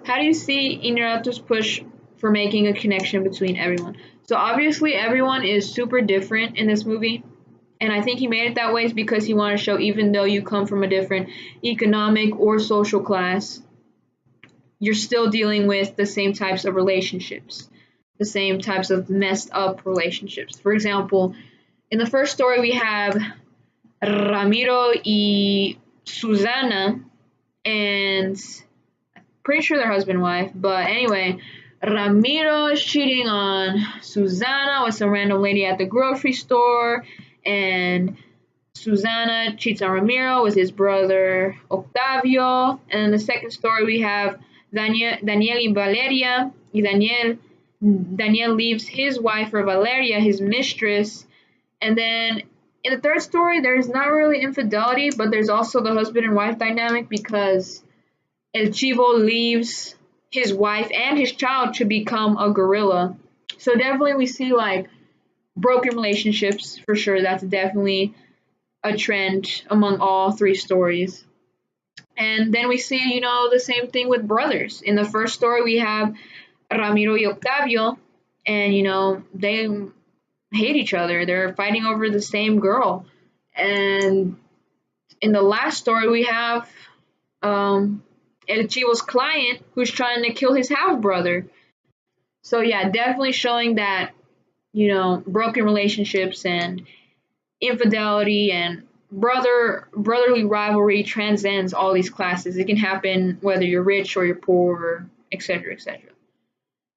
How do you see Inaratu's push for making a connection between everyone? So obviously everyone is super different in this movie. And I think he made it that way is because he wanted to show even though you come from a different economic or social class, you're still dealing with the same types of relationships, the same types of messed up relationships. For example, in the first story we have Ramiro y Susana, and pretty sure they're husband and wife, but anyway, Ramiro is cheating on Susana with some random lady at the grocery store, and Susana cheats on Ramiro with his brother Octavio. And in the second story, we have Daniel y Valeria. Daniel leaves his wife for Valeria, his mistress. And then in the third story, there's not really infidelity, but there's also the husband and wife dynamic because El Chivo leaves his wife and his child to become a gorilla. So definitely we see like broken relationships for sure. That's definitely a trend among all three stories. And then we see, the same thing with brothers. In the first story, we have Ramiro y Octavio, and, they hate each other. They're fighting over the same girl. And in the last story, we have El Chivo's client who's trying to kill his half brother. So yeah, definitely showing that, broken relationships and infidelity and brotherly rivalry transcends all these classes. It can happen whether you're rich or you're poor, etc., etc.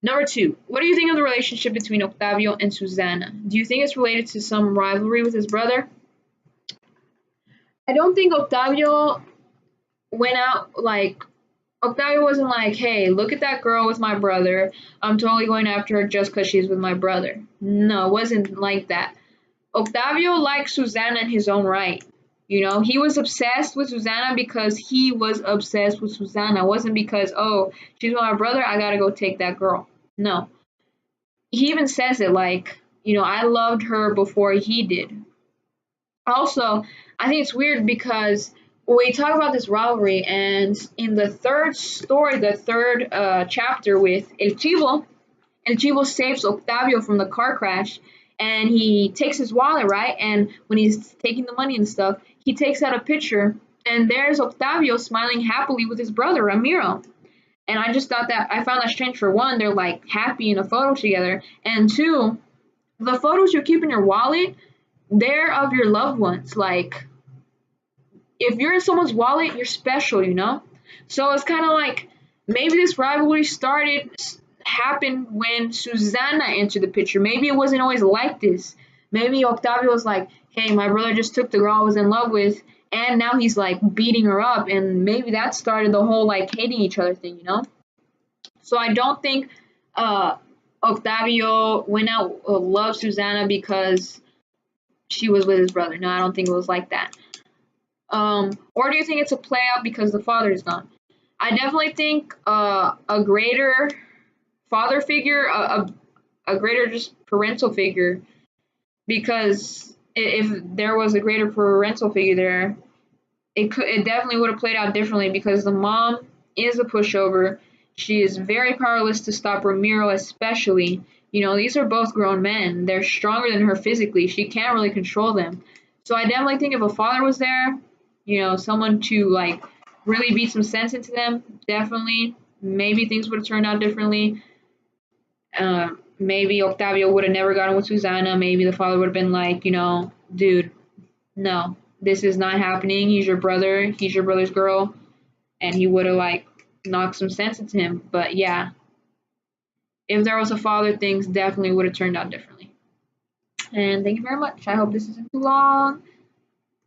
Number 2, what do you think of the relationship between Octavio and Susana? Do you think it's related to some rivalry with his brother? I don't think Octavio went out like Octavio wasn't like, hey, look at that girl with my brother. I'm totally going after her just because she's with my brother. No, it wasn't like that. Octavio liked Susana in his own right. He was obsessed with Susana because he was obsessed with Susana. It wasn't because, oh, she's with my brother, I gotta go take that girl. No. He even says it like, I loved her before he did. Also, I think it's weird because we talk about this rivalry, and in the third story, the third chapter with El Chivo saves Octavio from the car crash, and he takes his wallet, right? And when he's taking the money and stuff, he takes out a picture, and there's Octavio smiling happily with his brother, Ramiro. And I just thought that, I found that strange. For one, they're like happy in a photo together, and two, the photos you keep in your wallet, they're of your loved ones. Like, if you're in someone's wallet, you're special, So it's kind of like maybe this rivalry happened when Susana entered the picture. Maybe it wasn't always like this. Maybe Octavio was like, hey, my brother just took the girl I was in love with, and now he's like beating her up, and maybe that started the whole like hating each other thing, So I don't think Octavio went out loved Susana because she was with his brother. No, I don't think it was like that. Or do you think it's a play out because the father is gone? I definitely think a greater father figure, a greater just parental figure, because if there was a greater parental figure there, it definitely would have played out differently, because the mom is a pushover. She is very powerless to stop Ramiro, especially. These are both grown men. They're stronger than her physically. She can't really control them. So I definitely think if a father was there, someone to like really beat some sense into them, definitely, maybe things would have turned out differently. Maybe Octavio would have never gotten with Susana. Maybe the father would have been like, dude, no, this is not happening. He's your brother. He's your brother's girl. And he would have like knocked some sense into him. But yeah, if there was a father, things definitely would have turned out differently. And thank you very much. I hope this isn't too long.